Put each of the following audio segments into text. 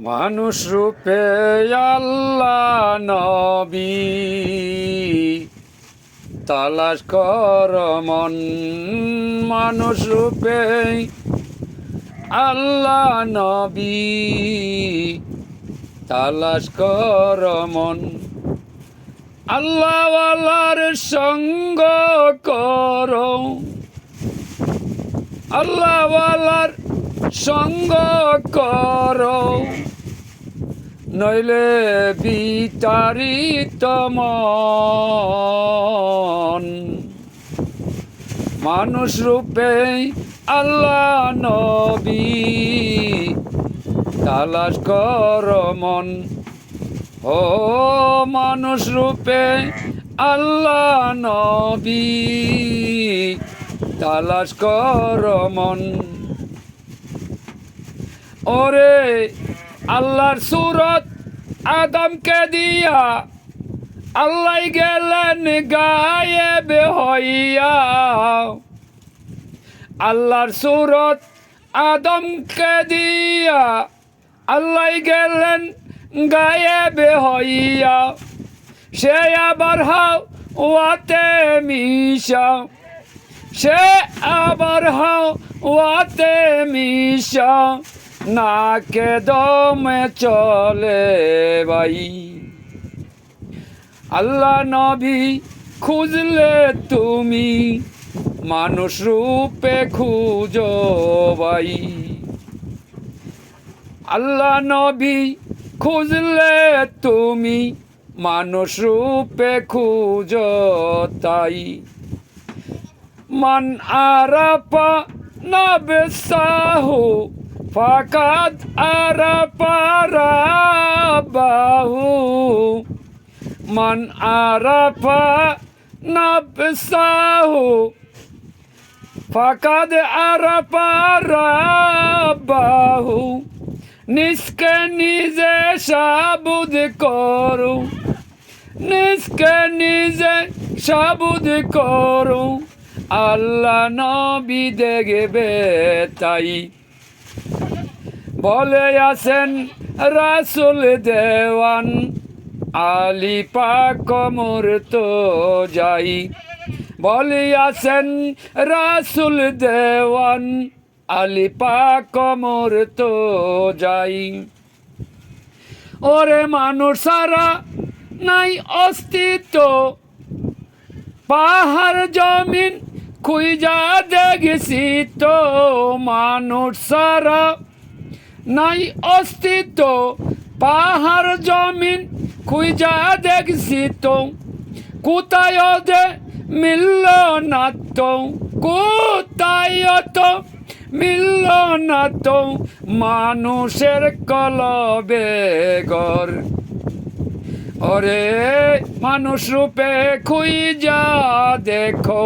মানুষ রূপে আল্লাহ নবী তালাশ কর মন। মানুষ রূপে আল্লাহ নবী তালাশ কর মন। আল্লাহওয়ালার সঙ্গ করো, আল্লাহওয়ালার সঙ্গ করো, নইলে বিতাড়িত মন। মানুষ রূপে আল্লাহ নবী তালাশ কর মন। ও মানুষ রূপে আল্লাহ নবী তালাশ কর মন। ওরে আল্লাহর সুরত আদমকে দিয়া আল্লাহ গেলেন গায়েব হইয়া। আল্লাহর সুরত আদমকে দিয়া আল্লাহ গেলেন গায়েব হইয়া। সে আবার হাওয়াতে মিশা, সে আবার হাওয়াতে মিশা, নাকে দমে চলে ভাই। আল্লাহ নবী খুঁজলে তুমি মানুষ রূপে খুঁজো ভাই। আল্লাহ নবী খুঁজলে তুমি মানুষ রূপে খুঁজো তাই। মান আরাপা নবসাহু ফাকাদ আরাপা রাব্বাহু। মান আরাফা নবসাহু ফাকাদ আরাফা রাব্বাহু। নিজকে নিজে সাবুদ করো, নিজকে নিজে সাবুদ করো, আল্লাহ নবী দেখবে তাই। বলে আছেন রাসূল দেওয়ান আলী পাক মরতো যাই। বলে আছেন রাসূল দেওয়ান আলী পাক মরতো যাই। ওরে মানুষ সারা নাই অস্তিত্ব, পাহাড় জমিন খুঁজা দেখছি তো। মানুষ সারা নাই অস্তিত্ব, পাহাড় জমিন খুঁজা দেখছি তো। কোথায় দে মিলল না তো, কোথায় তো মিলল না তো মানুষের কলবে গর। ওরে মানুষ রূপে খুঁজা দেখো,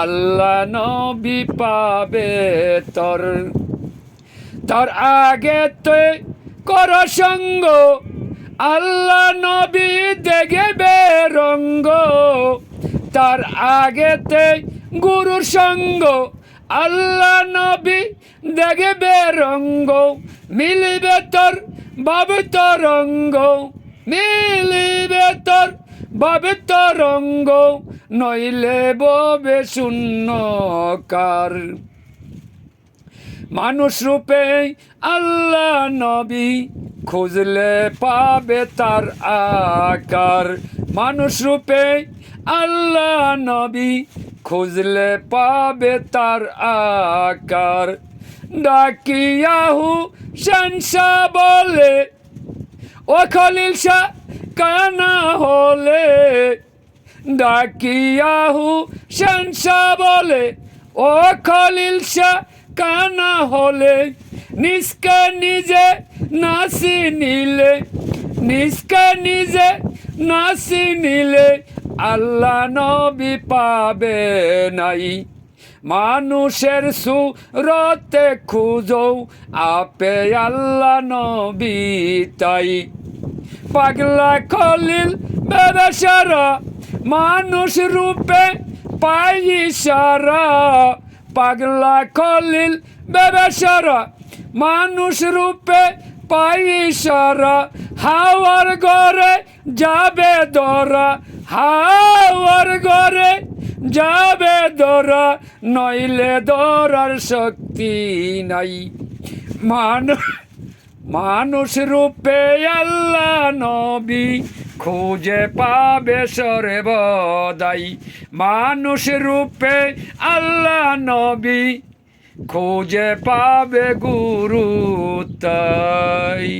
আল্লাহ নবী পাবে তোর। তার আগে তো কর সঙ্গ, আল্লাহ নবী দেখবে রঙ্গ। তার আগেতে গুরুর সঙ্গ, আল্লাহ নবী দেখবে রঙ্গ। মিলিবে তোর বাবে তরঙ্গ, মিলিবে তোর বাবে তরঙ্গ, নইলে ববে শূন্য কার। মানুষ রূপে আল্লাহ নবী খুঁজলে পাবে তার আকার। মানুষ রূপে আল্লাহ নবী খুঁজলে পাবে তার আকার। ডাকিয়াহু শানশা বলে ও খলিল শাহ কানা হলে। ডাকিয়াহু শানশা বলে ও খলিল শাহ কানা হলে। নিজকে নিজে নাসি নিলে, নিজকে নিজে নাসি নিলে আল্লাহ নবী পাবে নাই। মানুষের সুরতে খুঁজো আপে আল্লাহ নবী তাই। পাগলা খলিল বেবেশারা মানুষ রূপে পাই ইশারা। পাগলা খলিল বেবেশারা মানুষ রূপে পাই ইশারা হাওয়ার ঘরে যাবে দরা হাওয়ার ঘরে যাবে দরা নইলে দরার শক্তি নাই মানুষ মানুষ রূপে আল্লাহ নবী খুঁজে পাবে সর্বদাই মানুষ রূপে আল্লাহ নবী খুঁজে পাবে গুরু তাই